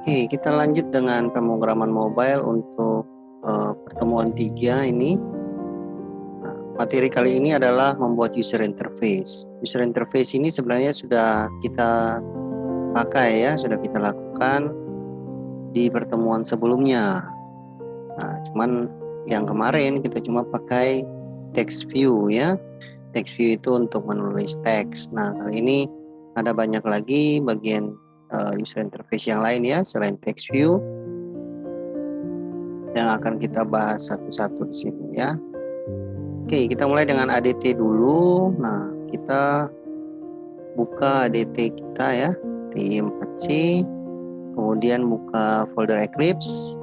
Oke, kita lanjut dengan pemrograman mobile untuk pertemuan 3 ini. Materi kali ini adalah membuat user interface. User interface ini sebenarnya sudah kita pakai ya, sudah kita lakukan di pertemuan sebelumnya. Nah, cuman yang kemarin kita cuma pakai text view ya. Text view itu untuk menulis teks. Nah, kali ini ada banyak lagi bagian user interface yang lain ya, selain text view yang akan kita bahas satu-satu di sini ya. Oke, kita mulai dengan ADT dulu. Nah, kita buka ADT kita ya, TI4C, kemudian buka folder Eclipse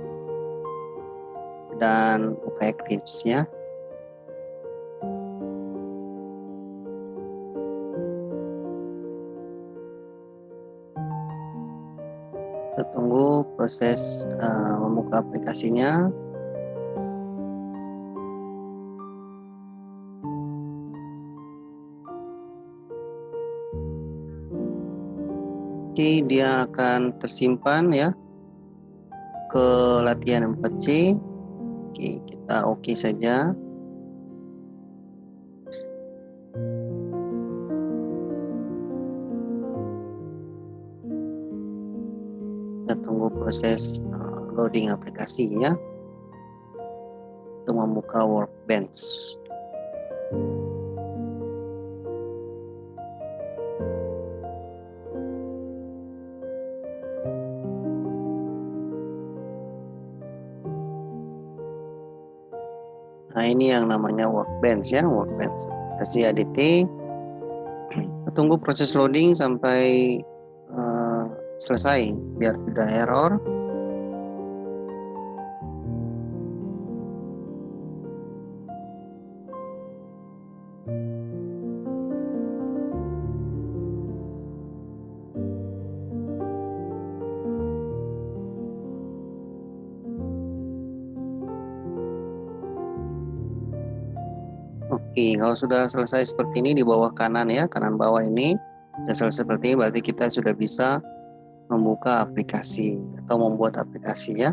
dan buka Eclipse ya. Kita tunggu proses membuka aplikasinya. Oke, dia akan tersimpan ya ke latihan 4C. Oke, kita oke saja. Kita tunggu proses loading aplikasi ya untuk membuka Workbench. Nah, ini yang namanya Workbench ya, Workbench aplikasi ADT. Kita tunggu proses loading sampai selesai biar tidak error. Oke, kalau sudah selesai seperti ini di bawah kanan ya, kanan bawah ini sudah selesai seperti ini, berarti kita sudah bisa membuka aplikasi atau membuat aplikasi ya.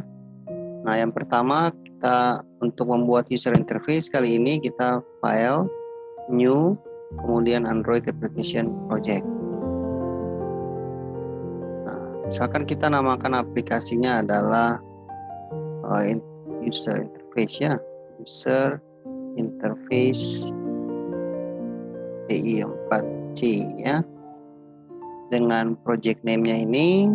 Nah, yang pertama kita untuk membuat user interface kali ini kita file, new, kemudian Android Application Project. Nah, misalkan kita namakan aplikasinya adalah user interface ya, user interface TI4C ya. Dengan project name-nya ini,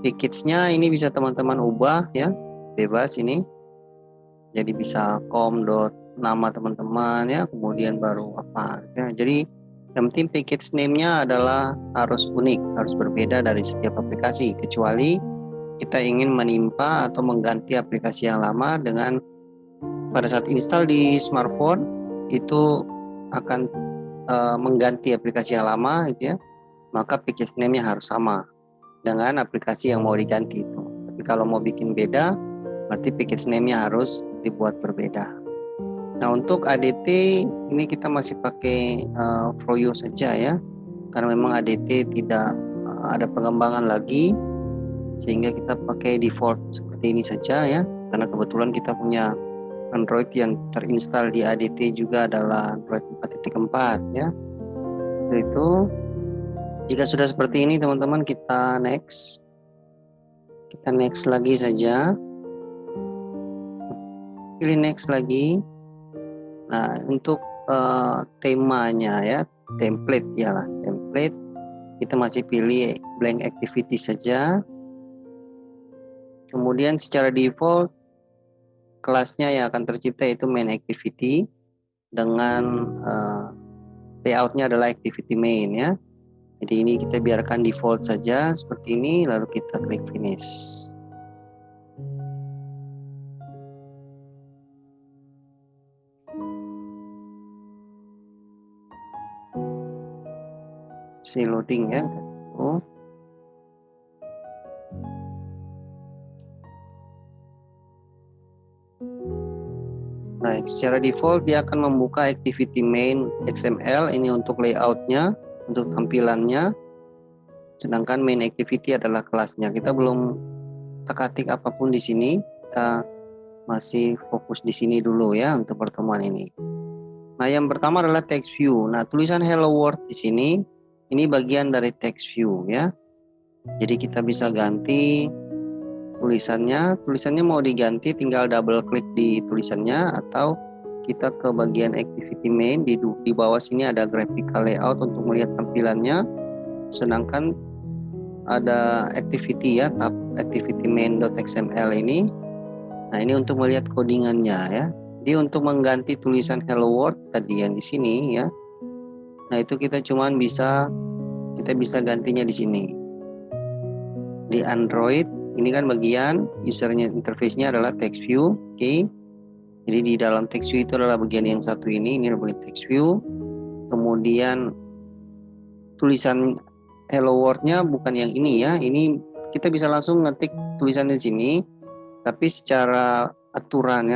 package-nya ini bisa teman-teman ubah ya, bebas ini. Jadi bisa nama teman-teman ya, kemudian baru apa ya. Jadi yang penting package name-nya adalah harus unik, harus berbeda dari setiap aplikasi, kecuali kita ingin menimpa atau mengganti aplikasi yang lama dengan pada saat install di smartphone itu akan mengganti aplikasi yang lama gitu ya, maka package name-nya harus sama dengan aplikasi yang mau diganti itu. Tapi kalau mau bikin beda, berarti package name-nya harus dibuat berbeda. Nah, untuk ADT ini kita masih pakai Froyo saja ya, karena memang ADT tidak ada pengembangan lagi, sehingga kita pakai default seperti ini saja ya, karena kebetulan kita punya Android yang terinstall di ADT juga adalah Android 4.4 ya. Itu jika sudah seperti ini teman-teman, kita next lagi saja, pilih next lagi. Nah, untuk temanya ya, template kita masih pilih blank activity saja. Kemudian secara default kelasnya yang akan tercipta itu main activity dengan layoutnya adalah activity main ya. Jadi ini kita biarkan default saja seperti ini, lalu kita klik finish. Si loading ya. Nah, secara default dia akan membuka activity main XML ini untuk layoutnya, untuk tampilannya. Sedangkan main activity adalah kelasnya. Kita belum otak-atik apapun di sini. Kita masih fokus di sini dulu ya untuk pertemuan ini. Nah, yang pertama adalah text view. Nah, tulisan hello world di sini ini bagian dari text view ya. Jadi kita bisa ganti tulisannya. Tulisannya mau diganti tinggal double klik di tulisannya, atau kita ke bagian activity main. Di bawah sini ada graphical layout untuk melihat tampilannya. Sedangkan ada activity ya, tab activity main.xml ini. Nah, ini untuk melihat codingannya ya. Jadi untuk mengganti tulisan hello world tadi yang di sini ya. Nah, itu kita bisa gantinya di sini. Di Android ini kan bagian usernya, interface-nya adalah text view, oke. Jadi di dalam text view itu adalah bagian yang satu ini adalah text view. Kemudian tulisan hello world-nya bukan yang ini ya. Ini kita bisa langsung ngetik tulisan di sini, tapi secara aturan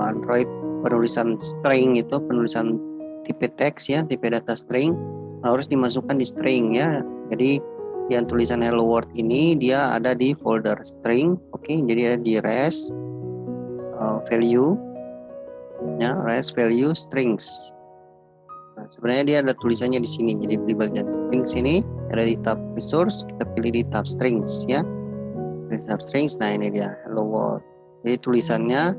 Android penulisan string itu, penulisan tipe teks ya, tipe data string harus dimasukkan di string ya. Jadi yang tulisan hello world ini dia ada di folder string, oke. Jadi ada di res value ya, res value strings. Nah, sebenarnya dia ada tulisannya di sini. Jadi di bagian strings ini ada di tab resource, kita pilih di tab strings ya. Di tab strings, nah ini dia hello world. Jadi tulisannya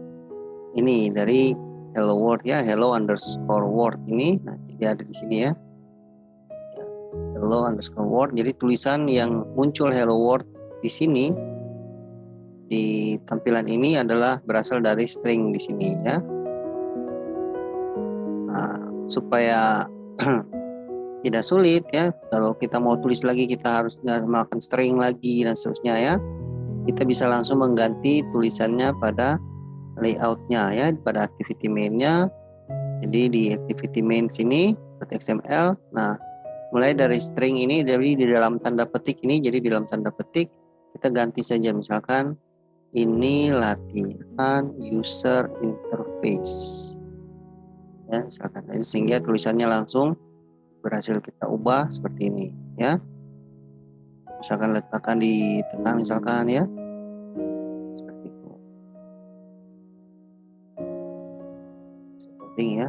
ini dari hello world ya, hello underscore world ini. Nah, dia ada di sini ya, hello underscore world. Jadi tulisan yang muncul hello world di sini di tampilan ini adalah berasal dari string di sini ya. Nah, supaya tidak sulit ya, kalau kita mau tulis lagi kita harus menggunakan string lagi dan seterusnya ya. Kita bisa langsung mengganti tulisannya pada layoutnya ya, pada activity main-nya. Jadi di activity main sini .xml. Nah, mulai dari string ini, dari di dalam tanda petik ini, jadi di dalam tanda petik kita ganti saja, misalkan ini latihan user interface ya, misalkan. Jadi sehingga tulisannya langsung berhasil kita ubah seperti ini ya. Misalkan letakkan di tengah misalkan ya, seperti itu. Seperti ya.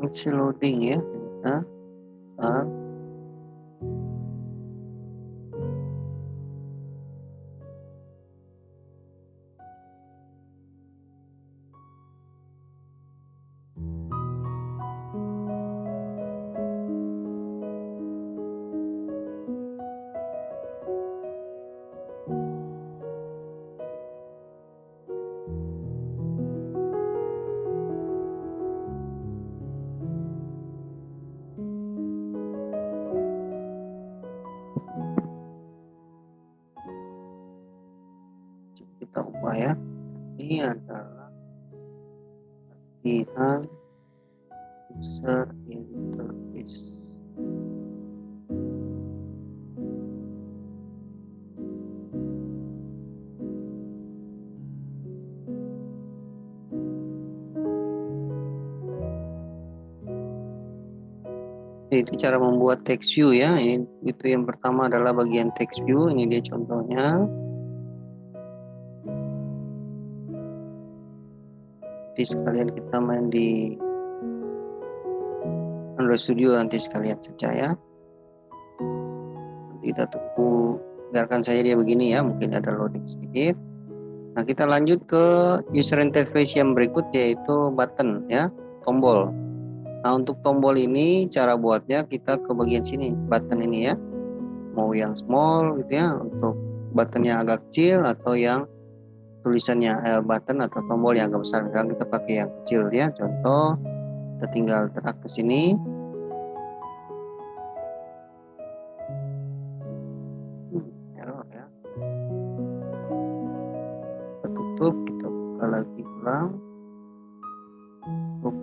Masih loading ya kita. Kita ubah ya. Ini adalah latihan user interface. Itu cara membuat text view ya. Ini itu yang pertama adalah bagian text view. Ini dia contohnya. Nanti sekalian kita main di Android Studio nanti sekalian saja ya. Nanti kita tunggu, biarkan saja dia begini ya, mungkin ada loading sedikit. Nah, kita lanjut ke user interface yang berikut, yaitu button ya, tombol. Nah, untuk tombol ini cara buatnya kita ke bagian sini, button ini ya. Mau yang small gitu ya, untuk button yang agak kecil, atau yang tulisannya button atau tombol yang agak besar. Sekarang kita pakai yang kecil ya. Contoh, kita tinggal drag ke sini. Error ya. Kita tutup, kita buka lagi ulang. Untuk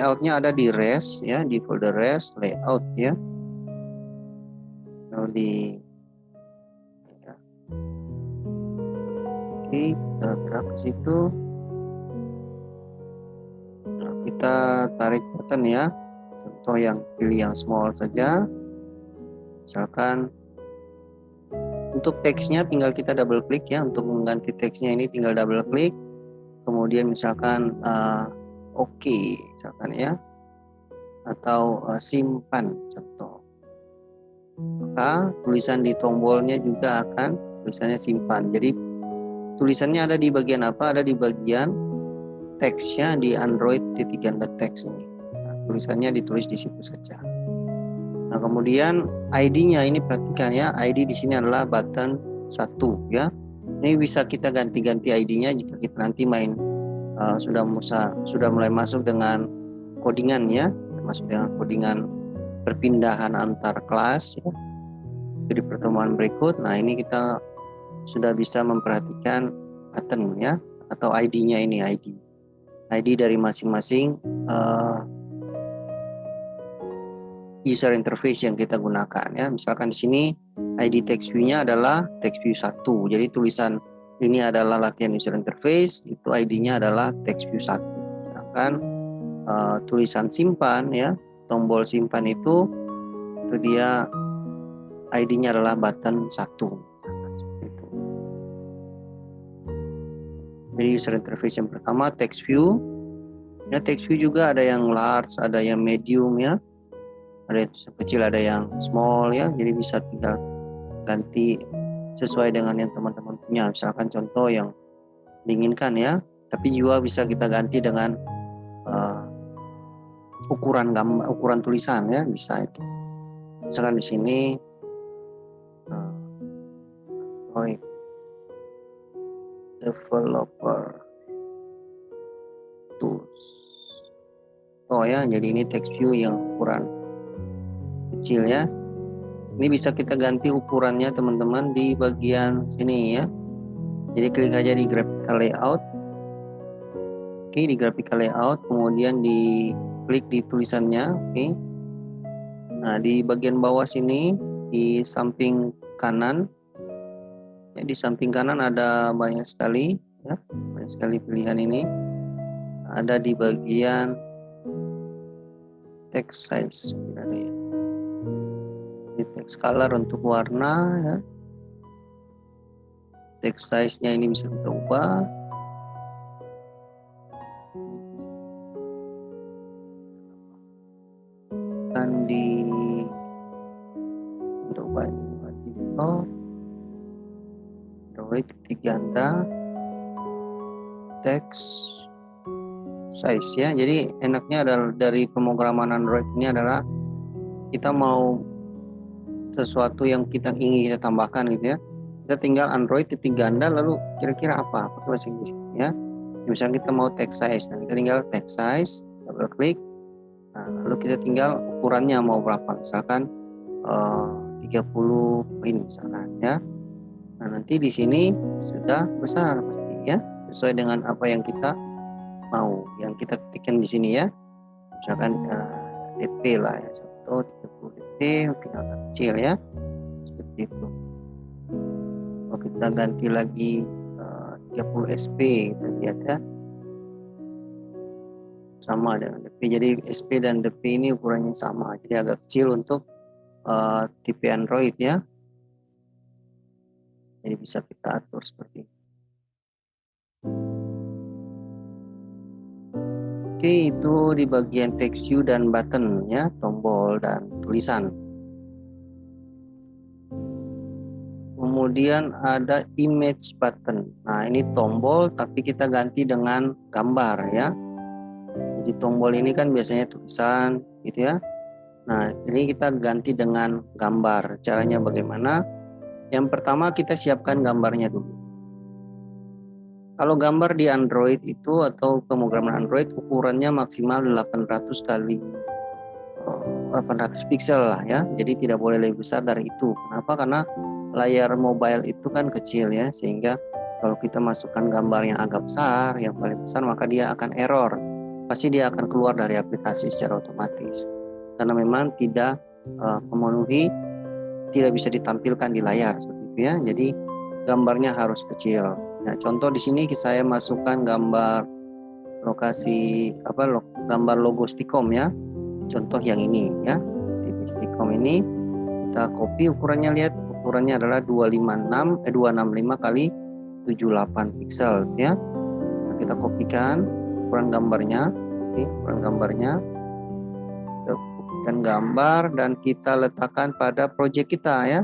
layoutnya ada di res ya, di folder res layout ya. Lalu di ya. Oke, kita gerak ke situ. Nah, kita tarik button ya. Contoh yang pilih yang small saja. Misalkan untuk teksnya tinggal kita double klik ya. Untuk mengganti teksnya ini tinggal double klik. Kemudian misalkan oke, misalkan ya, atau simpan contoh. Maka tulisan di tombolnya juga akan tulisannya simpan. Jadi tulisannya ada di bagian apa? Ada di bagian teksnya di Android titik ganda teks ini. Nah, tulisannya ditulis di situ saja. Nah, kemudian ID-nya ini perhatikan ya, ID di sini adalah button 1 ya. Ini bisa kita ganti-ganti ID-nya jika kita nanti main sudah mulai masuk dengan codingan ya, masuk dengan codingan perpindahan antar kelas ya. Di pertemuan berikut, nah ini kita sudah bisa memperhatikan button ya, atau ID-nya ini ID dari masing-masing user interface yang kita gunakan ya. Misalkan di sini ID text view-nya adalah text view 1. Jadi tulisan ini adalah latihan user interface, itu ID-nya adalah text view 1. Sedangkan tulisan simpan ya, tombol simpan itu dia ID-nya adalah button 1. Seperti itu. Jadi user interface yang pertama text view. Ya, text view juga ada yang large, ada yang medium ya. Ada yang kecil, ada yang small ya. Jadi bisa tinggal ganti sesuai dengan yang teman-teman punya. Misalkan contoh yang diinginkan ya. Tapi juga bisa kita ganti dengan ukuran tulisan ya, bisa itu. Misalkan di sini developer tools. Oh ya, jadi ini text view yang ukuran kecil ya. Ini bisa kita ganti ukurannya teman-teman di bagian sini ya. Jadi klik aja di graphical layout. Oke, di graphical layout, kemudian klik di tulisannya. Oke. Nah, di bagian bawah sini di samping kanan ya, di samping kanan ada banyak sekali ya, banyak sekali pilihan ini. Ada di bagian text size, ada ya. Di text color untuk warna ya. Text size-nya ini bisa kita ubah. Dan kita ubah ini Android titik ganda text size ya. Jadi enaknya adalah dari pemrograman Android ini adalah kita mau sesuatu yang kita ingin kita tambahkan gitu ya. Kita tinggal Android titik ganda lalu kira-kira apa pakai bahasa Inggris ya. Misalnya kita mau text size, nah kita tinggal text size, double klik. Nah, lalu kita tinggal ukurannya mau berapa, misalkan 30 poin misalkan ya. Nah, nanti di sini sudah besar pasti ya, sesuai dengan apa yang kita mau, yang kita ketikkan di sini ya. Misalkan DP lah ya, contoh 30 DP mungkin agak kecil ya, seperti itu. Kalau kita ganti lagi 30 SP, kita lihat ya, sama dengan DP. Jadi SP dan DP ini ukurannya sama, jadi agak kecil untuk tipe Android ya. Jadi bisa kita atur seperti ini. Oke, itu di bagian text view dan button ya, tombol dan tulisan. Kemudian ada image button. Nah, ini tombol tapi kita ganti dengan gambar ya. Jadi tombol ini kan biasanya tulisan gitu ya. Nah, ini kita ganti dengan gambar. Caranya bagaimana? Yang pertama kita siapkan gambarnya dulu. Kalau gambar di Android itu atau pemrograman Android ukurannya maksimal 800 kali 800 pixel lah ya. Jadi tidak boleh lebih besar dari itu. Kenapa? Karena layar mobile itu kan kecil ya, sehingga kalau kita masukkan gambar yang agak besar, yang paling besar, maka dia akan error. pasti dia akan keluar dari aplikasi secara otomatis karena memang tidak memenuhi, tidak bisa ditampilkan di layar seperti itu ya. Jadi gambarnya harus kecil. Nah, contoh di sini saya masukkan gambar lokasi gambar logo Stikom ya. Contoh yang ini ya. TV Stikom ini kita copy ukurannya, lihat ukurannya adalah 265 kali 78 pixel ya. Nah, kita kopikan ukuran gambarnya. Oke, ukuran gambarnya. Kita kopikan gambar dan kita letakkan pada project kita ya.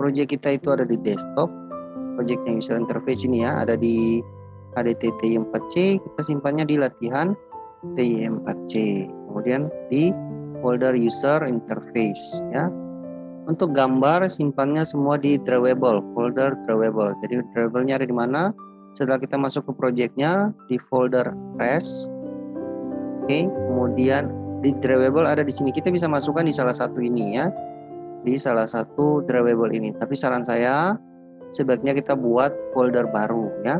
Project kita itu ada di desktop. Projectnya user interface ini ya, ada di HDTTI4C. Kita simpannya di latihan TI4C. Kemudian di folder user interface ya. Untuk gambar simpannya semua di drawable, folder drawable. Jadi drawable-nya ada di mana? Setelah kita masuk ke projectnya di folder res. Oke, kemudian di drawable ada di sini. Kita bisa masukkan di salah satu ini ya. Di salah satu drawable ini. Tapi saran saya sebaiknya kita buat folder baru ya.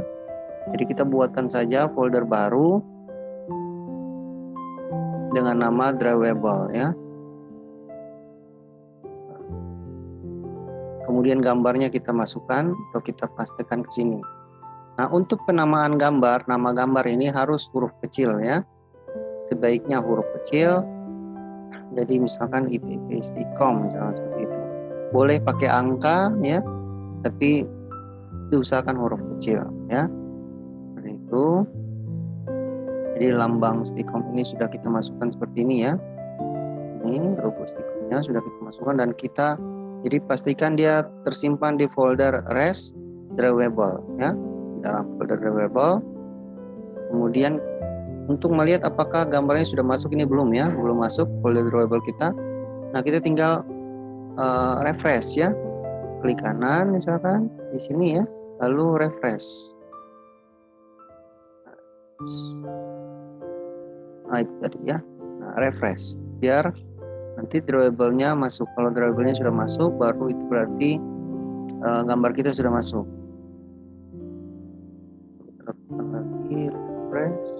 Jadi kita buatkan saja folder baru dengan nama drawable ya. Kemudian gambarnya kita masukkan atau kita pastekan ke sini. Nah, untuk penamaan gambar, nama gambar ini harus huruf kecil ya. Sebaiknya huruf kecil. Jadi misalkan ITB Stikom misalnya seperti itu. Boleh pakai angka ya, tapi diusahakan huruf kecil ya. Seperti itu. Jadi lambang Stikom ini sudah kita masukkan seperti ini ya. Ini logo Stikomnya sudah kita masukkan dan kita jadi pastikan dia tersimpan di folder res drawable ya, di dalam folder drawable. Kemudian untuk melihat apakah gambarnya sudah masuk, ini belum ya, belum masuk folder drawable kita. Nah, kita tinggal refresh ya. Klik kanan misalkan di sini ya, lalu refresh. Nah, itu tadi ya. Nah, refresh biar nanti drawable-nya masuk. Kalau drawable-nya sudah masuk, baru itu berarti gambar kita sudah masuk. Lakukan lagi refresh.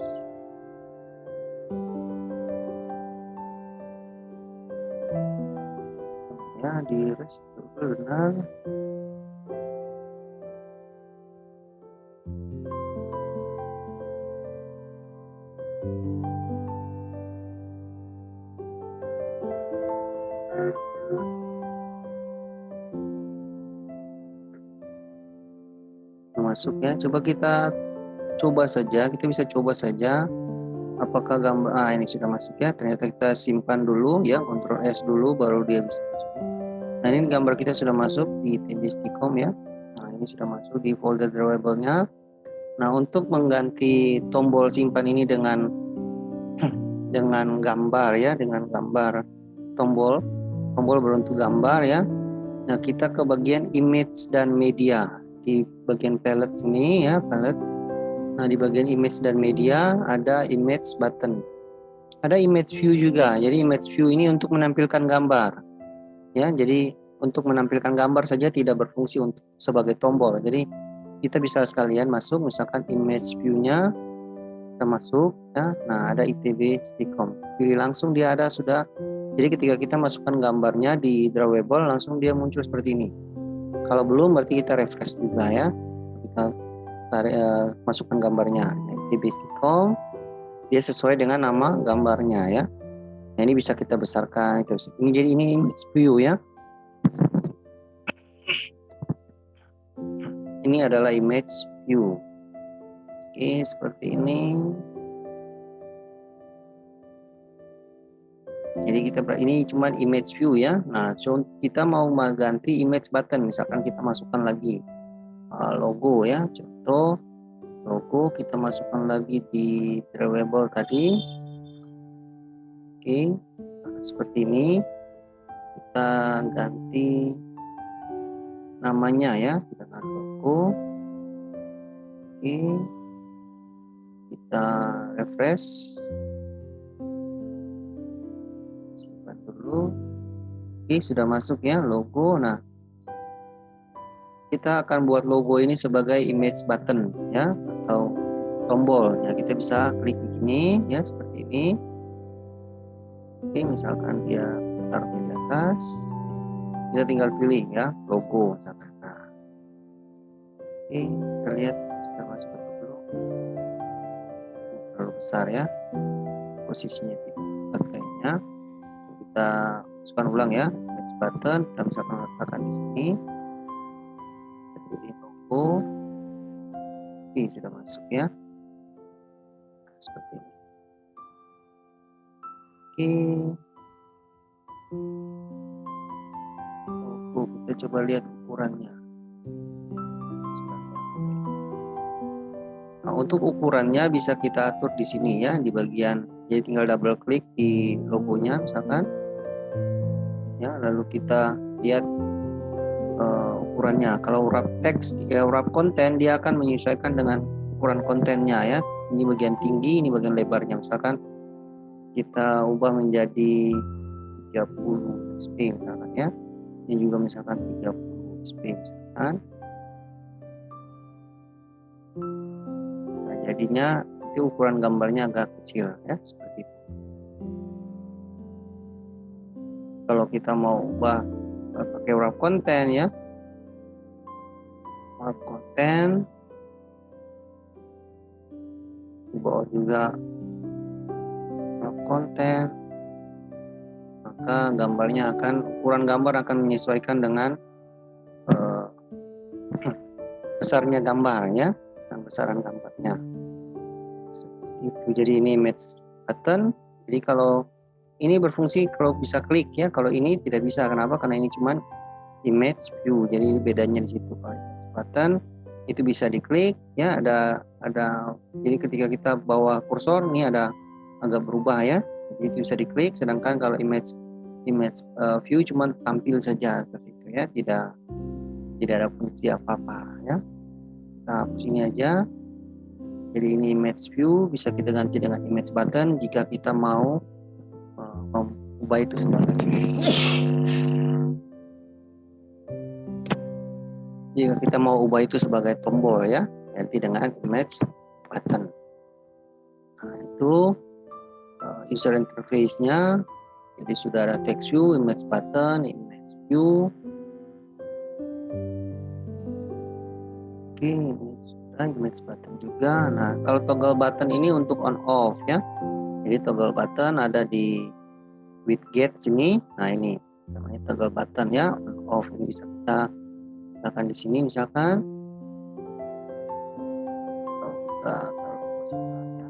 Ya, di restore benar. Masuk ya. Coba kita saja, kita bisa coba saja apakah gambar ini sudah masuk ya. Ternyata kita simpan dulu ya, Ctrl S dulu baru dia bisa masuk. Nah, ini gambar kita sudah masuk di TB Stikom ya. Nah, ini sudah masuk di folder drawable-nya. Nah, untuk mengganti tombol simpan ini dengan gambar ya, dengan gambar tombol berbentuk gambar ya. Nah, kita ke bagian image dan media. Di bagian palette sini ya, palette. Nah, di bagian image dan media ada image button. Ada image view juga. Jadi image view ini untuk menampilkan gambar. Ya, jadi untuk menampilkan gambar saja, tidak berfungsi untuk sebagai tombol. Jadi kita bisa sekalian masuk, misalkan image view-nya kita masuk ya. Nah, ada ITB Stikom. Pilih langsung, dia ada sudah. Jadi ketika kita masukkan gambarnya di drawable, langsung dia muncul seperti ini. Kalau belum berarti kita refresh juga ya. Kita masukkan gambarnya. ITB Stikom, dia sesuai dengan nama gambarnya ya. Nah, ini bisa kita besarkan. Ini jadi ini image view ya. Ini adalah image view. Oke, seperti ini. Jadi ini cuma image view ya. Nah, kita mau mengganti image button, misalkan kita masukkan lagi logo ya. Contoh logo kita masukkan lagi di drawable tadi. Oke, nah, seperti ini. Kita ganti namanya ya dengan logo. Oke, kita refresh. Simpan dulu. Oke, sudah masuk ya logo. Nah, kita akan buat logo ini sebagai image button ya, atau tombol ya. Kita bisa klik di ini ya, seperti ini. Oke, misalkan dia taruh di atas, kita tinggal pilih ya logo misalkan. Nah, oke, kita lihat sudah masuk atau belum. Ini terlalu besar ya, posisinya tidak tepat kayaknya. Kita masukkan ulang ya, match button, kita misalkan letakkan di sini. Kita pilih logo. Oke, sudah masuk ya. Nah, seperti ini. Oke. Logo, kita coba lihat ukurannya. Nah, untuk ukurannya bisa kita atur di sini ya, di bagian, jadi tinggal double klik di logonya misalkan ya, lalu kita lihat ukurannya. Kalau wrap teks ya, wrap konten, dia akan menyesuaikan dengan ukuran kontennya ya. Ini bagian tinggi, ini bagian lebarnya. Misalkan kita ubah menjadi 30 sp misalkan ya, ini juga misalkan 30 sp misalkan. Nah, jadinya itu ukuran gambarnya agak kecil ya, seperti itu. Kalau kita mau ubah pakai wrap konten ya, wrap konten, di bawah juga wrap konten, maka gambarnya ukuran gambar akan menyesuaikan dengan besarnya gambar ya, dan besaran gambarnya. Seperti itu. Jadi ini match button. Jadi kalau ini berfungsi kalau bisa klik ya, kalau ini tidak bisa. Kenapa? Karena ini cuman image view. Jadi bedanya di situ. Kalau match button itu bisa diklik ya, ada jadi ketika kita bawa kursor ini ada agak berubah ya. Jadi itu bisa diklik, sedangkan kalau image view cuman tampil saja seperti itu ya, tidak ada fungsi apa-apa ya. Kita hapus ini aja. Jadi ini image view bisa kita ganti dengan image button jika kita mau mengubah itu sebagai tombol ya, ganti dengan image button. Nah, itu user interface-nya. Jadi sudah ada text view, image button, image view. Oke, ini sudah image button juga. Nah, kalau toggle button ini untuk on off ya. Jadi toggle button ada di widget sini. Nah, ini namanya toggle button ya, on off. Ini bisa kita letakkan di sini misalkan. Atau kita taruh ya.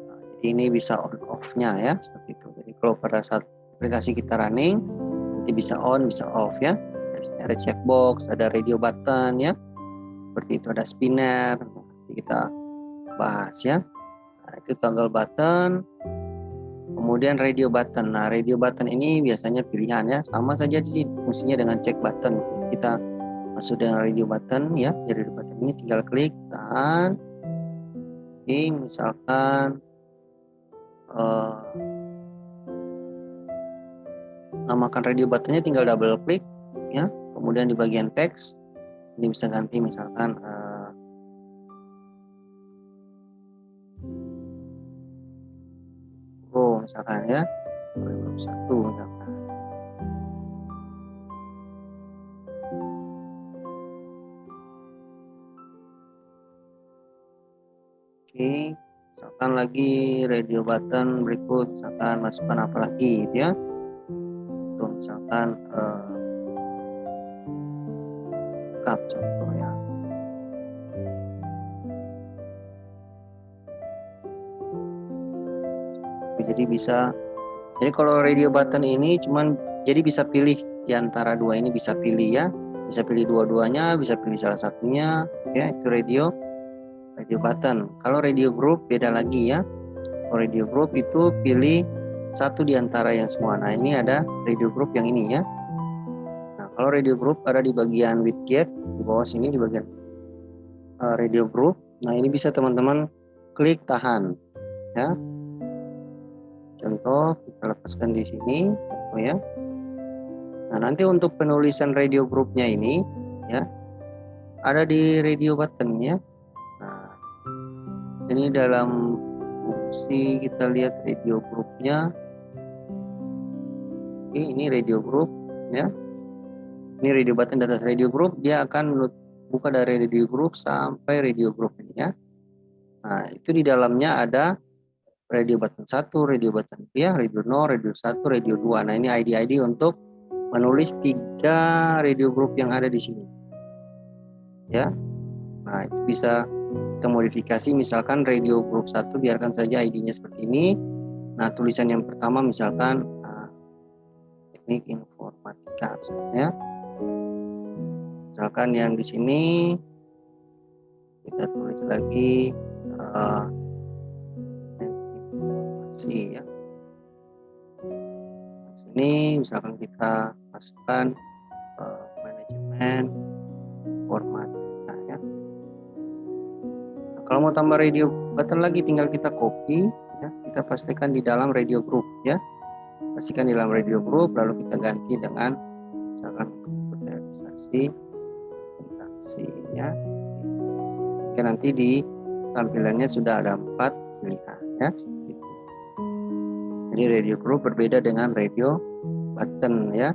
Nah, jadi ini bisa on off-nya ya, seperti itu. Jadi kalau pada saat aplikasi kita running, nanti bisa on, bisa off ya. Ada checkbox, ada radio button ya. Seperti itu, ada spinner. Nanti kita bahas ya. Nah, itu toggle button. Kemudian radio button. Nah, radio button ini biasanya pilihan ya, sama saja di fungsinya dengan check button. Kita masuk dengan radio button ya. Jadi radio button ini tinggal klik, tahan. Oke, misalkan namakan radio buttonnya, tinggal double klik ya. Kemudian di bagian teks ini bisa ganti misalkan misalkan ya 2021 misalkan. Oke, misalkan lagi radio button berikut, misalkan masukkan apa lagi gitu ya. Tuh misalkan contoh ya. Jadi bisa, jadi kalau radio button ini cuman jadi bisa pilih di antara dua ini, bisa pilih ya, bisa pilih dua-duanya, bisa pilih salah satunya ya. Itu radio button. Kalau radio group beda lagi ya. Kalau radio group itu pilih satu di antara yang semua. Nah, ini ada radio group yang ini ya. Nah, kalau radio group ada di bagian widget di bawah sini di bagian radio group. Nah, ini bisa teman-teman klik, tahan ya. Contoh kita lepaskan di sini, contoh ya. Nah, nanti untuk penulisan radio groupnya ini ya ada di radio button ya. Nah, ini dalam opsi kita lihat radio grupnya. Oke, ini radio group ya. Ini radio button data radio group, dia akan buka dari radio group sampai radio group ini ya. Nah, itu di dalamnya ada radio button 1, radio button ya, radio 0, radio 1, radio 2. Nah, ini ID-ID untuk menulis 3 radio group yang ada di sini. Ya. Nah, itu bisa kita modifikasi, misalkan radio group 1 biarkan saja ID-nya seperti ini. Nah, tulisan yang pertama misalkan teknik informatika misalnya. Misalkan yang di sini kita tulis lagi informasi ya. Di sini misalkan kita masukkan manajemen informatika ya. Nah, kalau mau tambah radio button lagi tinggal kita copy ya, kita pastikan di dalam radio group ya. Pastikan di dalam radio group, lalu kita ganti dengan misalkan komputerisasi ya. Oke, nanti di tampilannya sudah ada 4 pilihan ya. Jadi radio group berbeda dengan radio button ya.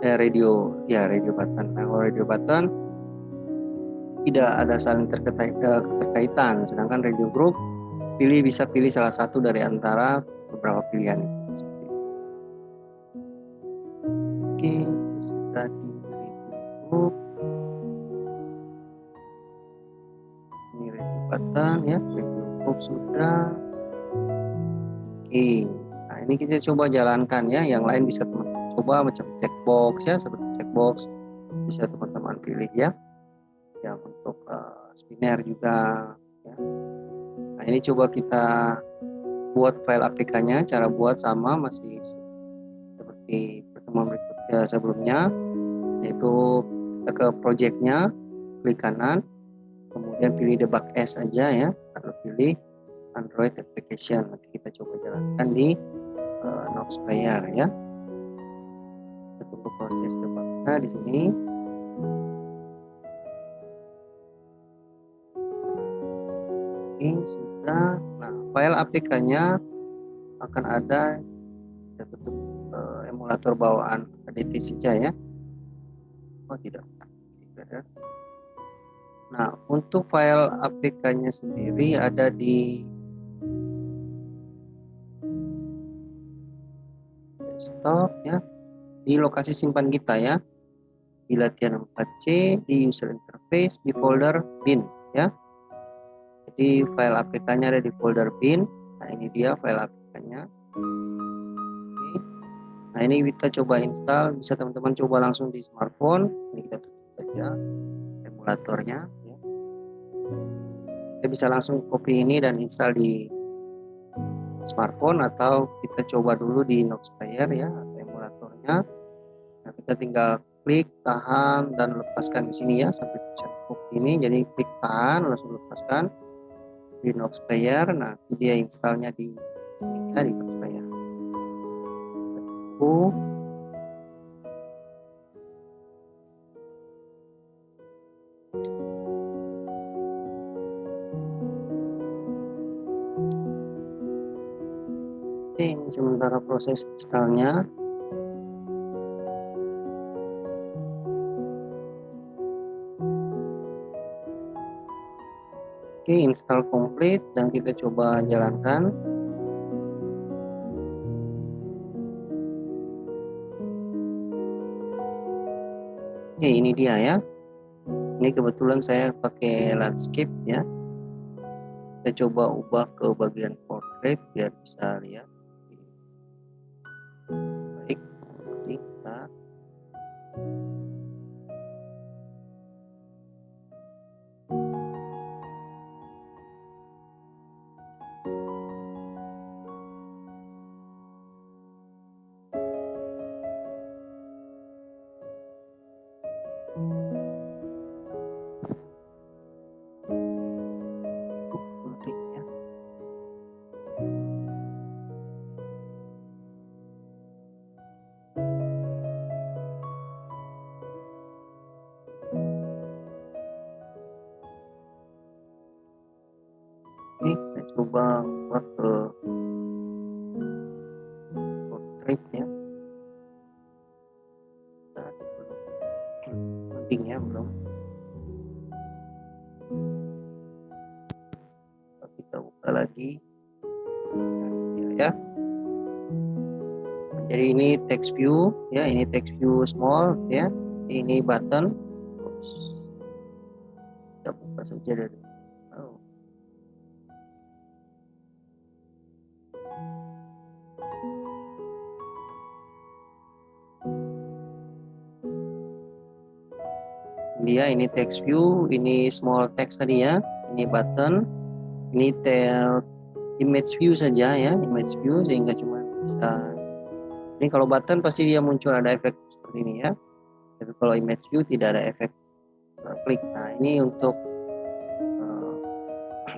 Radio button. Nah, kalau radio button tidak ada saling keterkaitan, sedangkan radio group bisa pilih salah satu dari antara beberapa pilihan itu. Oke, sudah di radio group. Ini radio button ya, radio group sudah. Oke, nah ini kita coba jalankan ya. Yang lain bisa teman-teman coba macam checkbox ya, seperti checkbox bisa teman-teman pilih ya. Yang untuk spinner juga ya. Nah, ini coba kita buat file APK-nya. Cara buat sama masih seperti pertemuan berikutnya sebelumnya, yaitu kita ke project-nya, klik kanan, kemudian pilih debug as aja ya, lalu pilih Android application. Nanti kita coba jalankan di Nox Player ya. Kita tunggu proses debugnya di sini. Oke, sudah. Nah, file APK-nya akan ada, kita tutup emulator bawaan ADT saja ya. Oh tidak. Nah, untuk file APK-nya sendiri ada di desktop ya, di lokasi simpan kita ya, di latihan 4C, di user interface, di folder bin ya. Jadi file APK-nya ada di folder bin. Nah, ini dia file APK-nya. Oke. Nah, ini kita coba install, bisa teman-teman coba langsung di smartphone. Ini kita tutup saja emulatornya ya. Kita bisa langsung copy ini dan install di smartphone, atau kita coba dulu di Nox Player ya, atau emulatornya. Nah, kita tinggal klik, tahan, dan lepaskan di sini ya sampai tulisan copy ini. Jadi klik tahan, langsung lepaskan di Nox Player. Nanti dia installnya di sini ya, di Nox Player. Oke, ini sementara proses installnya. Oke, install komplit dan kita coba jalankan. Oke, ini dia ya. Ini kebetulan saya pakai landscape ya. Kita coba ubah ke bagian portrait biar bisa lihat. Baik, kita Oke, kita coba buat ke portrait ya. Tadi belum penting ya, belum. Kita buka lagi ya. Jadi ini text view ya, ini text view small ya. Ini button. Kita buka saja dari dia, ini text view, ini small text tadi ya, ini button, ini image view saja ya, image view, sehingga cuma bisa, ini kalau button pasti dia muncul ada efek seperti ini ya, tapi kalau image view tidak ada efek klik. Nah ini untuk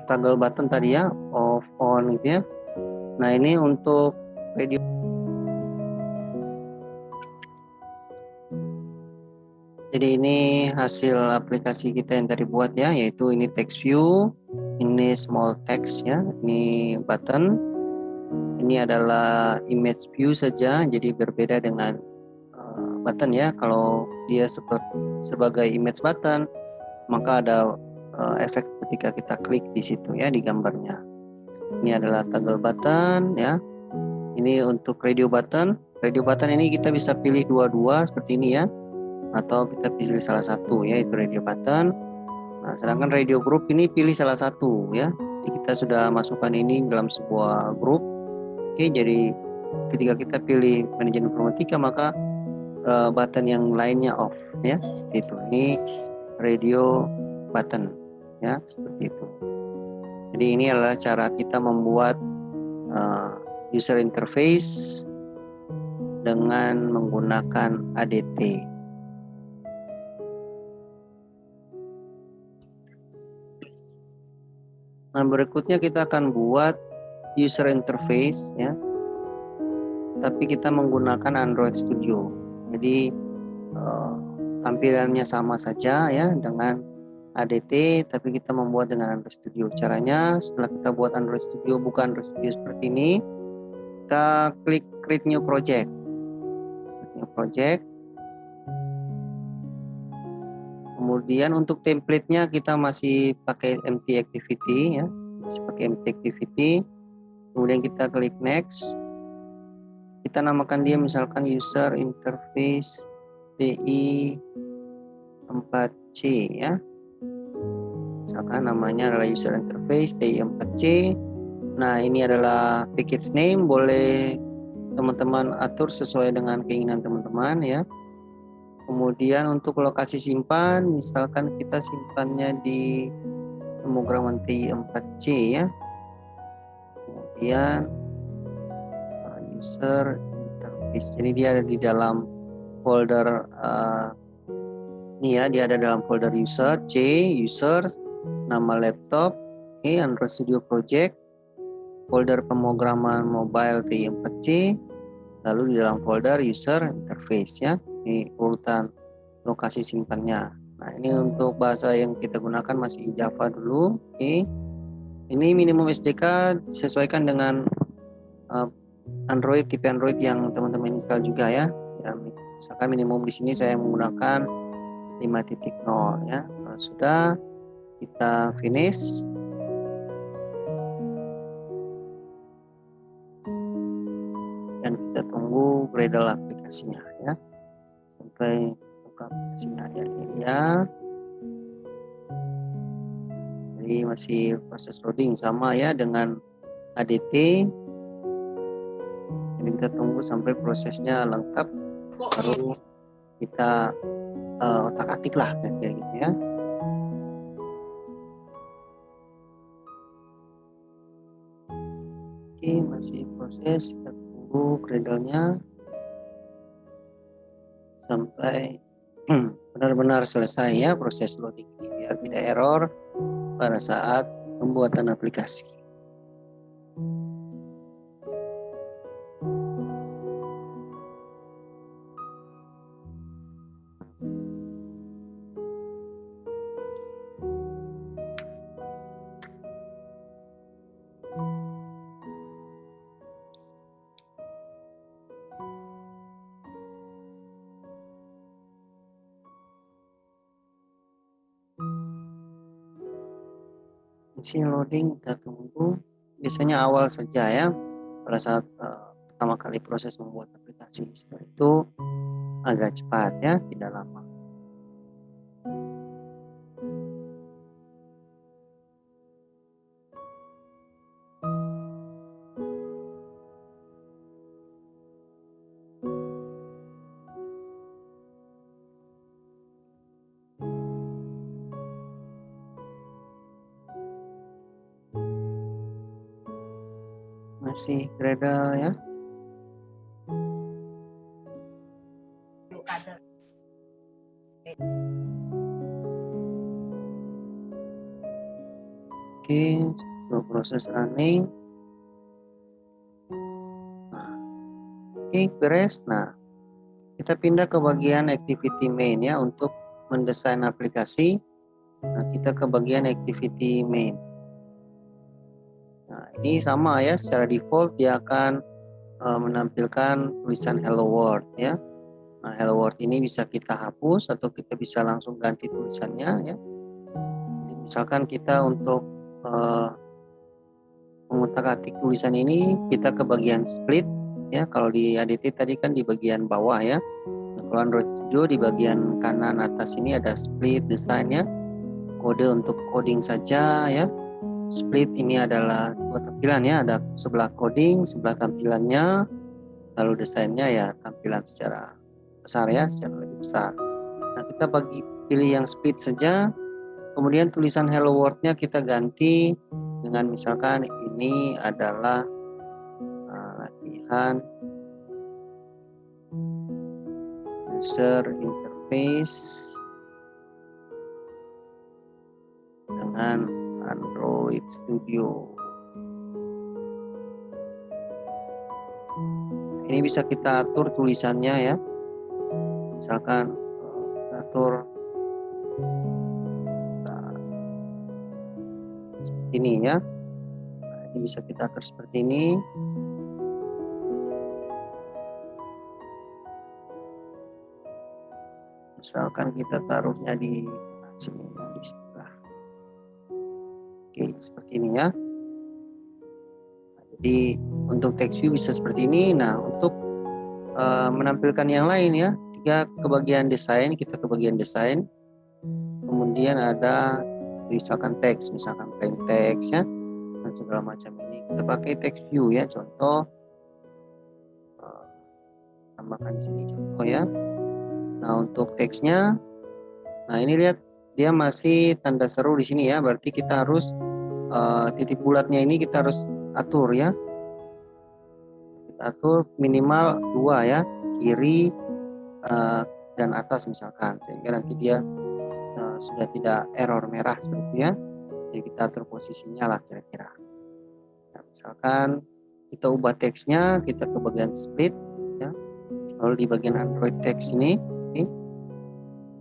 toggle button tadi ya, off on gitu ya. Nah ini untuk radio. Jadi ini hasil aplikasi kita yang tadi buat ya, yaitu ini text view, ini small text ya, ini button, ini adalah image view saja, jadi berbeda dengan button ya. Kalau dia sebagai image button, maka ada efek ketika kita klik di situ ya, di gambarnya. Ini adalah toggle button ya. Ini untuk radio button. Radio button ini kita bisa pilih dua-dua seperti ini ya, atau kita pilih salah satu ya, itu radio button. Nah, sedangkan radio group ini pilih salah satu ya. Jadi kita sudah masukkan ini dalam sebuah grup. Oke, jadi ketika kita pilih manajemen informatika, maka button yang lainnya off ya, seperti itu. Ini radio button ya, seperti itu. Jadi ini adalah cara kita membuat user interface dengan menggunakan ADT. Nah, berikutnya kita akan buat user interface ya, tapi kita menggunakan Android Studio. Jadi tampilannya sama saja ya dengan ADT, tapi kita membuat dengan Android Studio. Caranya setelah kita buat Android Studio, bukan Android Studio seperti ini, kita klik create new project. New project. Kemudian untuk template-nya kita masih pakai empty activity ya, masih pakai empty activity. Kemudian kita klik next. Kita namakan dia misalkan user interface TI 4C ya. Misalkan namanya adalah user interface TI 4C. Nah, ini adalah package name, boleh teman-teman atur sesuai dengan keinginan teman-teman ya. Kemudian untuk lokasi simpan, misalkan kita simpannya di pemrograman TI 4C ya. Kemudian user interface, jadi dia ada di dalam folder ini ya, dia ada dalam folder user C, user, nama laptop, Android Studio Project, folder pemrograman mobile TI 4C, lalu di dalam folder user interface ya, ini urutan lokasi simpannya. Nah, ini untuk bahasa yang kita gunakan masih Java dulu. Ini minimum SDK sesuaikan dengan Android, tipe Android yang teman-teman install juga ya. Misalkan minimum di sini saya menggunakan 5.0 ya. Nah, sudah, kita finish. Dan kita tunggu Gradle aplikasinya ya, sampai buka aplikasinya ya, ini ya. Jadi masih proses loading sama ya dengan ADT. Jadi kita tunggu sampai prosesnya lengkap, baru kita otak-atik lah kayak gitu ya. Oke, masih proses, kita tunggu Gradle-nya sampai benar-benar selesai ya proses loading ini, biar tidak error pada saat pembuatan aplikasi. Masih loading, kita tunggu. Biasanya awal saja ya, pada saat pertama kali proses membuat aplikasi. Setelah itu agak cepat ya, tidak lama. Masih Gradle ya. Oke, untuk proses running. Nah, oke, beres. Nah, kita pindah ke bagian activity main ya untuk mendesain aplikasi. Nah, kita ke bagian activity main. Nah, ini sama ya, secara default dia akan menampilkan tulisan hello world ya. Nah, hello world ini bisa kita hapus atau kita bisa langsung ganti tulisannya ya. Jadi, misalkan kita untuk mengutak-atik tulisan ini, kita ke bagian split ya. Kalau di ADT tadi kan di bagian bawah ya. Nah, kalau Android Studio di bagian kanan atas ini ada split desainnya. Kode untuk coding saja ya. Split ini adalah dua tampilan ya, ada sebelah coding, sebelah tampilannya, lalu desainnya ya tampilan secara besar ya, secara lebih besar. Nah, kita pilih yang split saja, kemudian tulisan hello world-nya kita ganti dengan misalkan ini adalah latihan user interface dengan Android Studio. Ini bisa kita atur tulisannya ya. Misalkan kita atur seperti ini ya. Nah, ini bisa kita atur seperti ini. Misalkan kita taruhnya di sini di sebelah. Oke, seperti ini ya. Nah, jadi untuk text view bisa seperti ini. Nah, untuk menampilkan yang lain ya, kita ke bagian desain, kemudian ada misalkan teks, misalkan plain text ya, dan segala macam ini kita pakai text view ya. Contoh, tambahkan di sini contoh ya. Nah, untuk teksnya, nah ini lihat dia masih tanda seru di sini ya, berarti kita harus titik bulatnya ini kita harus atur ya. Atur minimal 2 ya, kiri dan atas misalkan, sehingga nanti dia sudah tidak error merah seperti itu ya. Jadi kita atur posisinya lah kira-kira. Nah, misalkan kita ubah teksnya, kita ke bagian split ya. Lalu di bagian Android text ini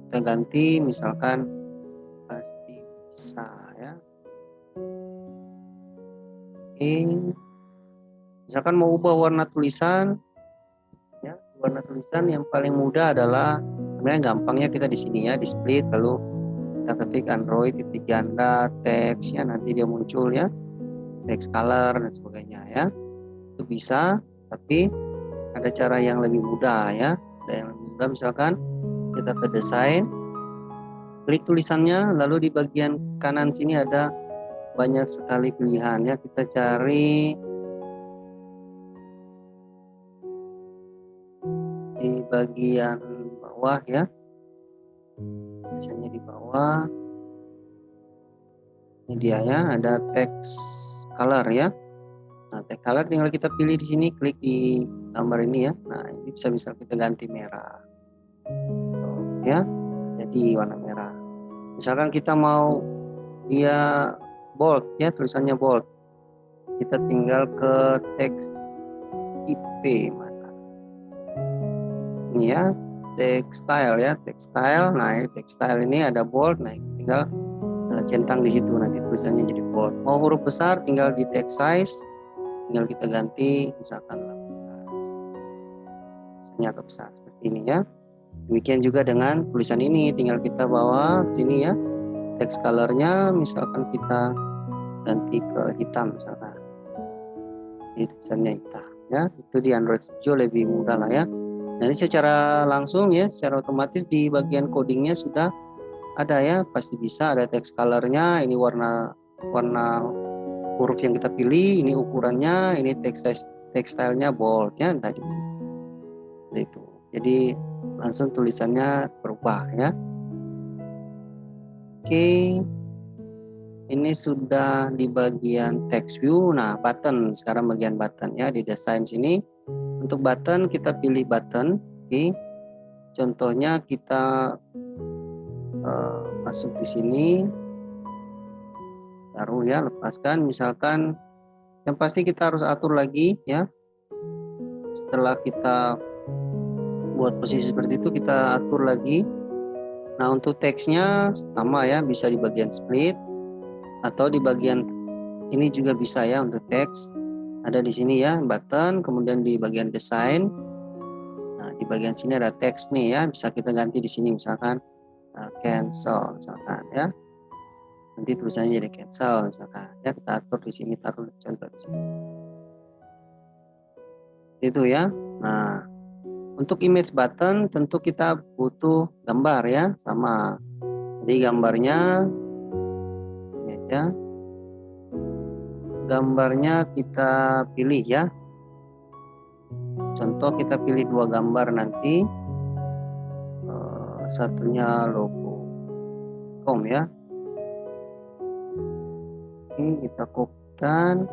kita ganti misalkan pasti bisa ya. Oke. Misalkan mau ubah warna tulisan ya, warna tulisan yang paling mudah adalah sebenarnya gampangnya kita di sini ya, di split, lalu kita ketik Android titik ganda teks ya, nanti dia muncul ya, text color dan sebagainya ya. Itu bisa, tapi ada cara yang lebih mudah ya. Ada yang lebih mudah, misalkan kita ke desain, klik tulisannya, lalu di bagian kanan sini ada banyak sekali pilihannya. Kita cari di bagian bawah ya, biasanya di bawah ini dia ya, ada text color ya. Nah, text color tinggal kita pilih di sini, klik di gambar ini ya. Nah, ini bisa kita ganti merah tuh, ya, jadi warna merah. Misalkan kita mau dia bold ya, tulisannya bold, kita tinggal ke teks IP mana ini ya, textile ya, textile. Nah, ini textile ini ada bold, nah tinggal centang di situ, nanti tulisannya jadi bold. Mau huruf besar tinggal di text size, tinggal kita ganti misalkan misalnya agak besar seperti ini ya. Demikian juga dengan tulisan ini, tinggal kita bawa ke sini ya, text colornya misalkan kita ganti ke hitam misalkan, ini tulisannya hitam ya. Itu di Android Studio lebih mudah lah ya. Jadi secara langsung ya, secara otomatis di bagian codingnya sudah ada ya, pasti bisa ada text colornya, ini warna huruf yang kita pilih, ini ukurannya, ini text stylenya bold ya tadi itu. Jadi langsung tulisannya berubah ya. Oke, ini sudah di bagian text view. Nah, button sekarang bagian button ya, di desain sini. Untuk button kita pilih button. Oke. Contohnya kita masuk di sini, taruh ya, lepaskan. Misalkan yang pasti kita harus atur lagi ya. Setelah kita buat posisi seperti itu, kita atur lagi. Nah, untuk teksnya sama ya, bisa di bagian split atau di bagian ini juga bisa ya. Untuk teks ada di sini ya, button, kemudian di bagian desain. Nah, di bagian sini ada teks nih ya, bisa kita ganti di sini misalkan cancel misalkan ya. Nanti tulisannya jadi cancel misalkan ya, kita atur di sini, taruh contoh di sini. Itu ya. Nah, untuk image button tentu kita butuh gambar ya, sama. Jadi gambarnya ini aja. Gambarnya kita pilih ya. Contoh kita pilih 2 gambar nanti. Satunya logo com ya. Oke, kita kopikan.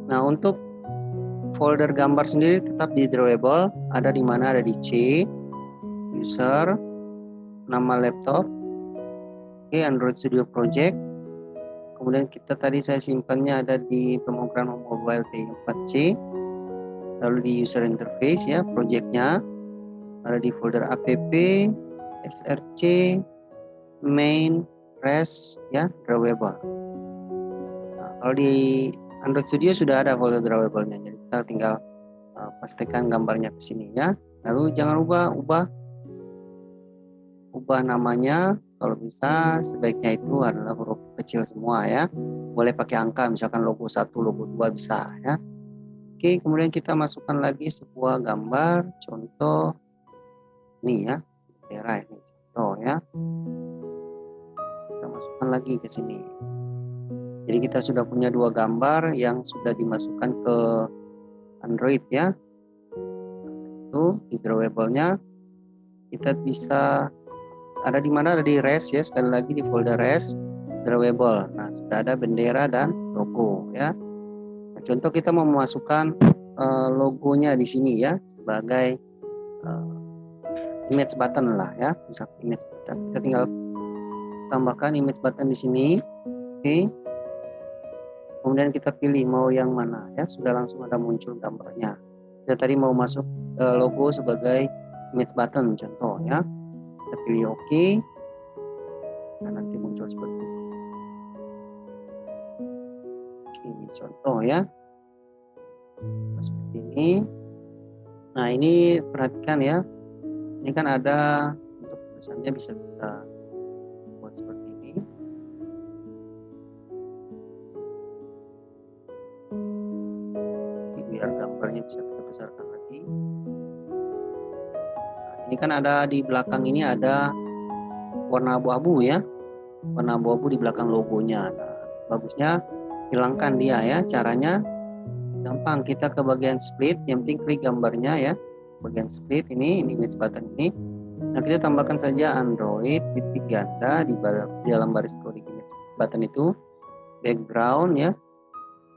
Nah, untuk folder gambar sendiri tetap di drawable. Ada di mana? Ada di C, user, nama laptop, oke, Android Studio Project. Kemudian kita tadi saya simpannya ada di pemrograman mobile T4C. Lalu di user interface ya, projectnya ada di folder app, src, main, res ya, drawable. Nah, kalau di Android Studio sudah ada folder drawable-nya, jadi kita tinggal pastikan gambarnya ke sini ya. Lalu jangan ubah namanya, kalau bisa sebaiknya itu adalah huruf kecil semua ya. Boleh pakai angka, misalkan logo 1, logo 2 bisa ya. Oke, kemudian kita masukkan lagi sebuah gambar, contoh ini ya, daerah ini contoh ya. Kita masukkan lagi ke sini. Jadi kita sudah punya 2 gambar yang sudah dimasukkan ke Android ya. Itu di drawable-nya kita bisa ada di mana, ada di res ya, sekali lagi di folder res drawable. Nah, sudah ada bendera dan logo ya. Nah, contoh kita mau memasukkan logonya di sini ya, sebagai image button lah ya, bisa image button. Kita tinggal tambahkan image button di sini. Oke. Kemudian kita pilih mau yang mana ya, sudah langsung ada muncul gambarnya. Kita tadi mau masuk logo sebagai image button contoh ya. Kita pilih OK. Nah, nanti muncul seperti ini. Ini contoh ya, seperti ini. Nah, ini perhatikan ya, ini kan ada untuk tulisannya bisa kita buat seperti ini. Ini biar gambarnya bisa kita besarkan lagi. Nah, ini kan ada di belakang ini ada warna abu-abu ya, warna abu-abu di belakang logonya. Nah, bagusnya hilangkan dia ya. Caranya gampang, kita ke bagian split, yang penting klik gambarnya ya, bagian split ini image button ini. Nah, kita tambahkan saja Android titik ganda di dalam baris coding image button itu, background ya,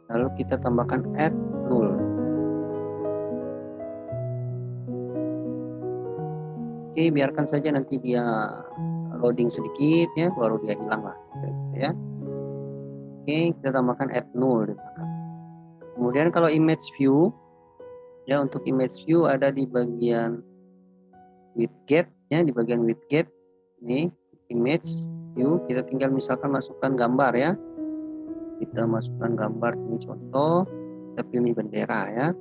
lalu kita tambahkan add null. Oke, biarkan saja nanti dia loading sedikit ya, baru dia hilang lah ya. Oke, kita tambahkan add null di belakang. Kemudian kalau image view ya, untuk image view ada di bagian widget ya, di bagian widget ini image view, kita tinggal misalkan masukkan gambar ya. Kita masukkan gambar ini contoh, kita pilih bendera ya.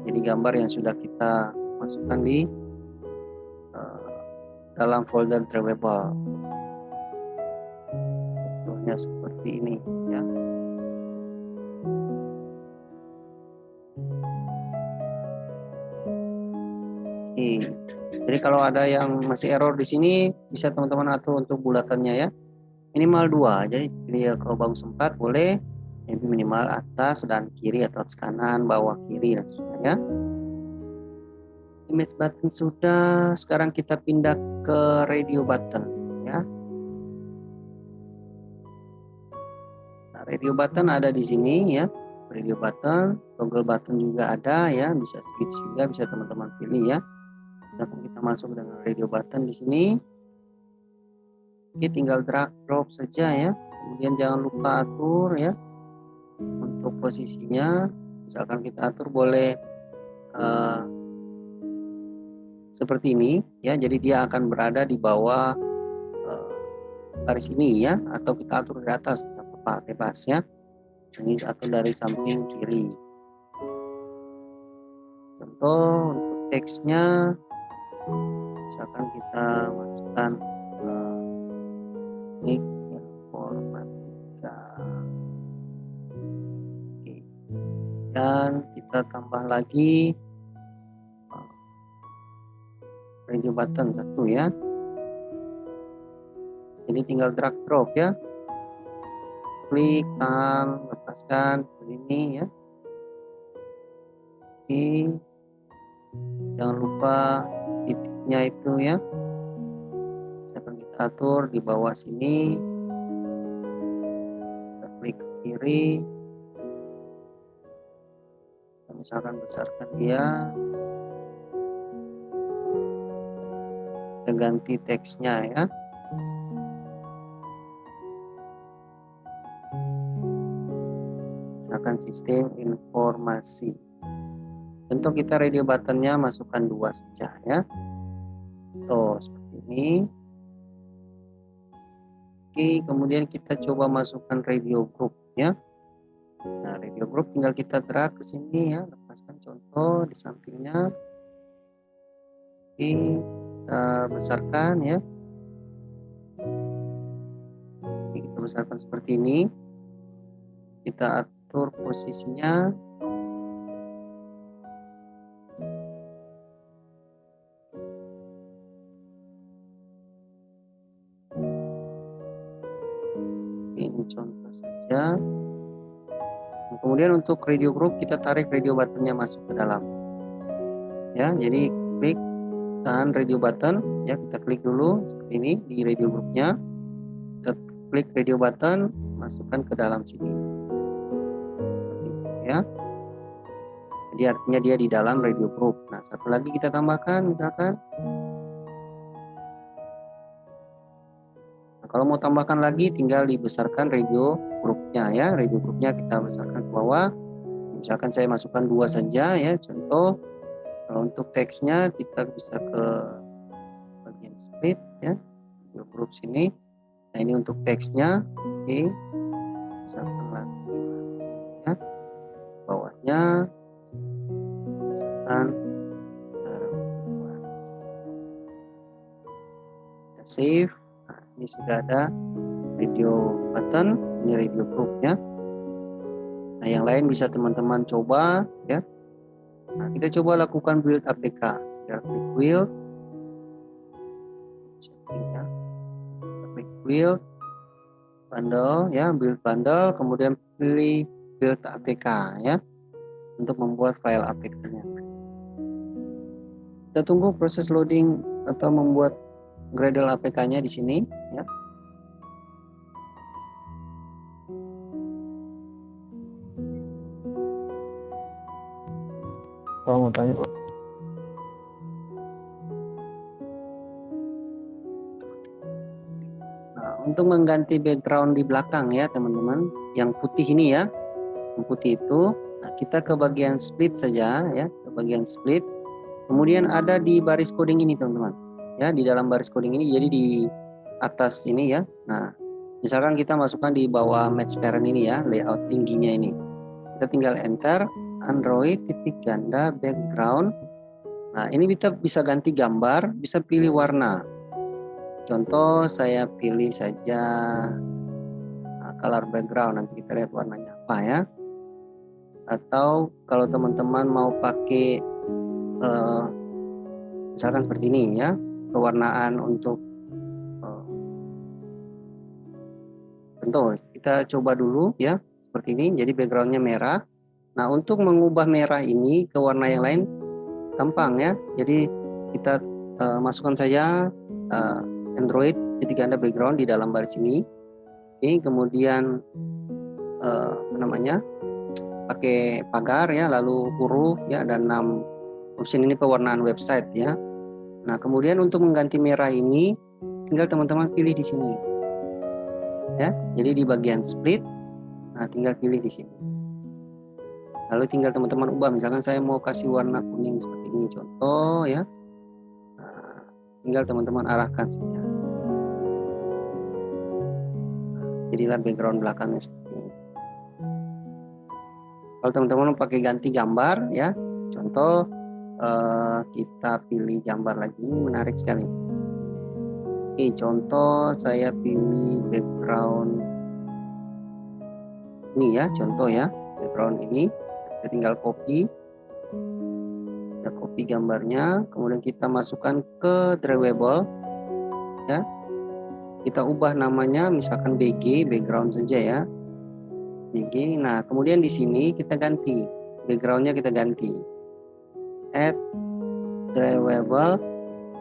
Jadi gambar yang sudah kita masukkan di dalam folder drawable. contohnya seperti ini ya. Oke. Jadi kalau ada yang masih error di sini bisa teman-teman atur untuk bulatannya ya. Minimal 2. Jadi pilih kalau bagus 4 boleh. Jadi minimal atas dan kiri atau atas kanan, bawah kiri dan sebagainya ya. Image button sudah, sekarang kita pindah ke radio button ya. Nah, radio button ada di sini ya. Radio button, toggle button juga ada ya, bisa switch juga, bisa teman-teman pilih ya. Kita masuk dengan radio button di sini. Oke, tinggal drag drop saja ya. Kemudian jangan lupa atur ya untuk posisinya. Misalkan kita atur boleh seperti ini ya. Jadi dia akan berada di bawah garis ini ya, atau kita atur di atas, apa bebas ya. Ini atau dari samping kiri. Contoh untuk teksnya, misalkan kita masukkan klik informatika. Oke. Dan kita tambah lagi radio button satu ya. Jadi tinggal drag drop ya. Klik, tahan, lepaskan ini ya. Oke. Jangan lupa titiknya itu ya. Misalkan kita atur di bawah sini. Kita klik ke kiri. Kita misalkan besarkan dia. Kita ganti teksnya ya. Misalkan sistem informasi. Untuk kita radio buttonnya masukkan 2 saja ya. Tuh seperti ini. Oke, kemudian kita coba masukkan radio group ya. Nah, radio group tinggal kita drag ke sini ya, lepaskan contoh di sampingnya. Oke, kita besarkan ya. Oke, kita besarkan seperti ini. Kita atur posisinya. Ini contoh saja. Nah, kemudian untuk radio group kita tarik radio buttonnya masuk ke dalam ya. Jadi klik, tahan radio button ya, kita klik dulu seperti ini di radio groupnya. Kita klik radio button, masukkan ke dalam sini seperti itu ya. Jadi artinya dia di dalam radio group. Nah, satu lagi kita tambahkan misalkan. Kalau mau tambahkan lagi tinggal dibesarkan radio grupnya ya. Radio grupnya kita besarkan ke bawah. Misalkan saya masukkan 2 saja ya. Contoh kalau untuk teksnya kita bisa ke bagian split ya. Radio group sini. Nah, ini untuk teksnya. Oke. Besarkan lagi ya. Bawahnya besarkan. Kita save. Ini sudah ada radio button, ini radio groupnya. Nah, yang lain bisa teman-teman coba ya. Nah, kita coba lakukan build APK. Tinggal klik build, ya. Klik build bundle ya, build bundle, kemudian pilih build APK ya untuk membuat file APK-nya. Kita tunggu proses loading atau membuat Gradle APK-nya di sini ya. Mau tanya Pak. Nah, untuk mengganti background di belakang ya teman-teman, yang putih ini ya, yang putih itu, nah kita ke bagian split saja ya, ke bagian split. Kemudian ada di baris coding ini teman-teman, ya di dalam baris coding ini, jadi di atas ini ya. Nah, misalkan kita masukkan di bawah match parent ini ya, layout tingginya ini. Kita tinggal enter Android titik ganda background. Nah, ini kita bisa ganti gambar, bisa pilih warna. Contoh saya pilih saja color background, nanti kita lihat warnanya apa ya. Atau kalau teman-teman mau pakai misalkan seperti ini ya, pewarnaan untuk contoh kita coba dulu ya seperti ini, jadi backgroundnya merah. Nah, untuk mengubah merah ini ke warna yang lain gampang ya, jadi kita masukkan saja Android titik ganda background di dalam baris ini. Oke, kemudian apa namanya, pakai pagar ya, lalu huruf ya, dan 6 option ini pewarnaan website ya. Nah, kemudian untuk mengganti merah ini tinggal teman-teman pilih di sini ya, jadi di bagian split. Nah, tinggal pilih di sini, lalu tinggal teman-teman ubah. Misalkan saya mau kasih warna kuning seperti ini contoh ya. Nah, tinggal teman-teman arahkan saja, jadilah background belakangnya seperti ini. Kalau teman-teman pakai ganti gambar ya, contoh kita pilih gambar lagi, ini menarik sekali. Oke, contoh saya pilih background ini ya, contoh ya, background ini. Kita tinggal copy, kita copy gambarnya, kemudian kita masukkan ke drawable ya. Kita ubah namanya misalkan BG, background saja ya, BG. Nah, kemudian di sini kita ganti backgroundnya, kita ganti add drawable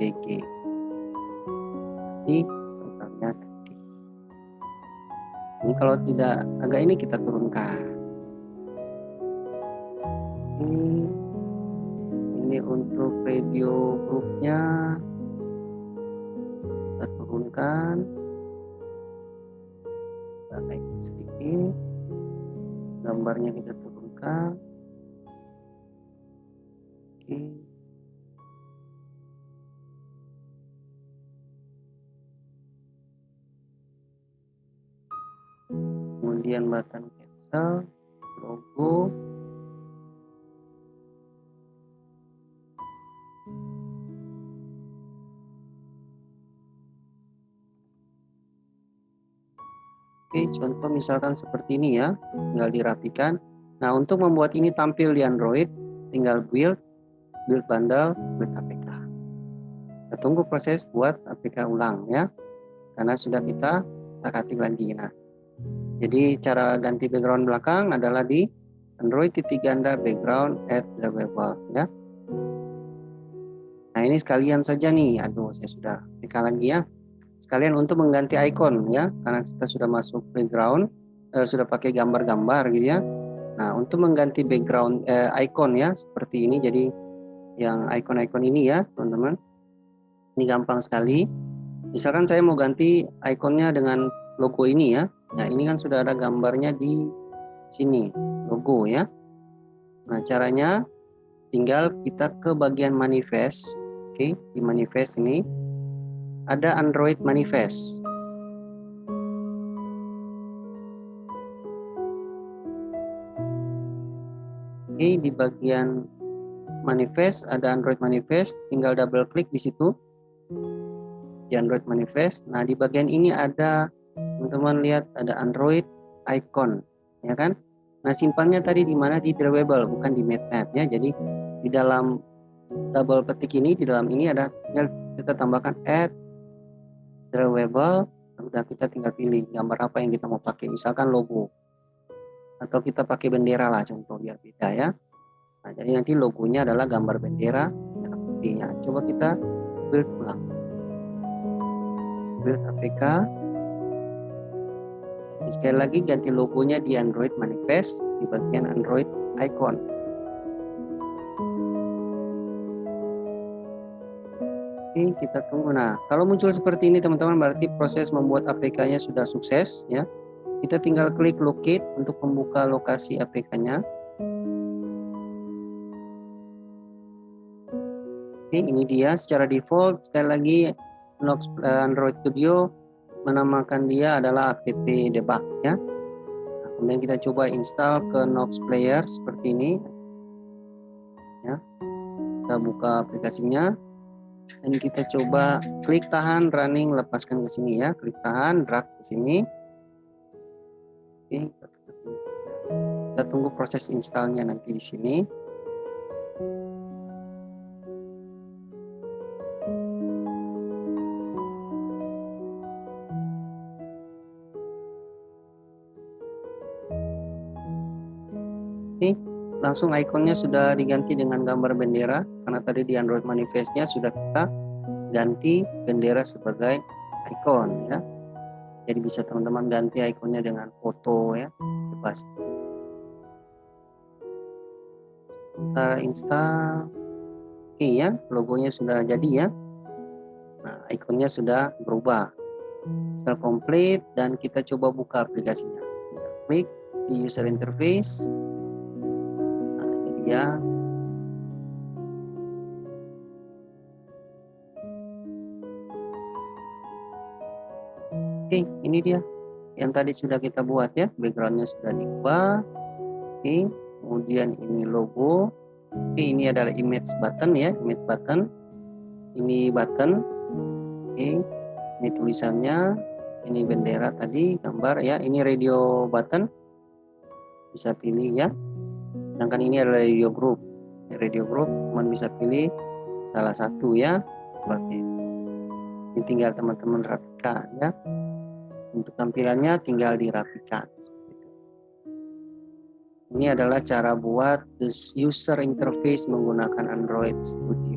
BG. Ini backgroundnya ganti. Ini kalau tidak agak ini kita turunkan. Ini untuk radio grupnya kita turunkan, kita naikin sedikit, gambarnya kita turunkan. Oke. Kemudian button cancel, logo. Oke, contoh misalkan seperti ini ya, tinggal dirapikan. Nah, untuk membuat ini tampil di Android, tinggal build bundle, build APK. Kita tunggu proses buat APK ulang ya, karena sudah kita ketik lagi. Nah, jadi cara ganti background belakang adalah di Android titik ganda background add drawable ya. Nah, ini sekalian saja nih, aduh saya sudah APK lagi ya. Sekalian untuk mengganti icon ya, karena kita sudah masuk background, sudah pakai gambar-gambar gitu ya. Nah, untuk mengganti background icon ya seperti ini, jadi yang icon-icon ini ya teman-teman, ini gampang sekali. Misalkan saya mau ganti ikonnya dengan logo ini ya. Nah, ini kan sudah ada gambarnya di sini, logo ya. Nah, caranya tinggal kita ke bagian manifest. Oke, di manifest ini ada Android manifest. Oke, di bagian manifest ada Android manifest, tinggal double klik di situ di Android manifest. Nah, di bagian ini ada, teman-teman lihat ada Android icon ya kan. Nah, simpannya tadi di mana? Di drawable, bukan di map ya. Jadi di dalam double ketik ini, di dalam ini ada, tinggal kita tambahkan add drawable. Udah, kita tinggal pilih gambar apa yang kita mau pakai, misalkan logo, atau kita pakai bendera lah contoh biar beda ya. Nah, jadi nanti logonya adalah gambar bendera merah putihnya. Coba kita build ulang, build APK. Sekali lagi ganti logonya di Android manifest di bagian Android icon. Oke, kita tunggu. Nah, kalau muncul seperti ini teman-teman, berarti proses membuat APK-nya sudah sukses ya. Kita tinggal klik locate untuk membuka lokasi APK-nya. Oke, ini dia secara default. Sekali lagi, Knox Android Studio menamakan dia adalah app debug ya. Nah, kemudian kita coba install ke Knox Player seperti ini ya. Kita buka aplikasinya dan kita coba klik tahan running, lepaskan ke sini ya, klik tahan, drag ke sini. Oke, kita tutup ini saja. Kita tunggu proses installnya nanti di sini. Oke, langsung ikonnya sudah diganti dengan gambar bendera karena tadi di Android Manifest-nya sudah kita ganti bendera sebagai ikon ya. Jadi bisa teman-teman ganti ikonnya dengan foto ya, bebas. Kita install. Oke ya, logonya sudah jadi ya. Nah, ikonnya sudah berubah. Install complete dan kita coba buka aplikasinya. Kita klik di user interface. Nah, ini dia. Oke, ini dia yang tadi sudah kita buat ya. Backgroundnya sudah diubah. Oke, kemudian ini logo. Oke, ini adalah image button ya, image button. Ini button. Oke, ini tulisannya. Ini bendera tadi, gambar ya. Ini radio button. Bisa pilih ya. Sedangkan ini adalah radio group. Radio group, teman bisa pilih salah satu ya. Seperti itu. Ini tinggal teman-teman rapikan ya. Untuk tampilannya tinggal dirapikan. Ini adalah cara buat user interface menggunakan Android Studio.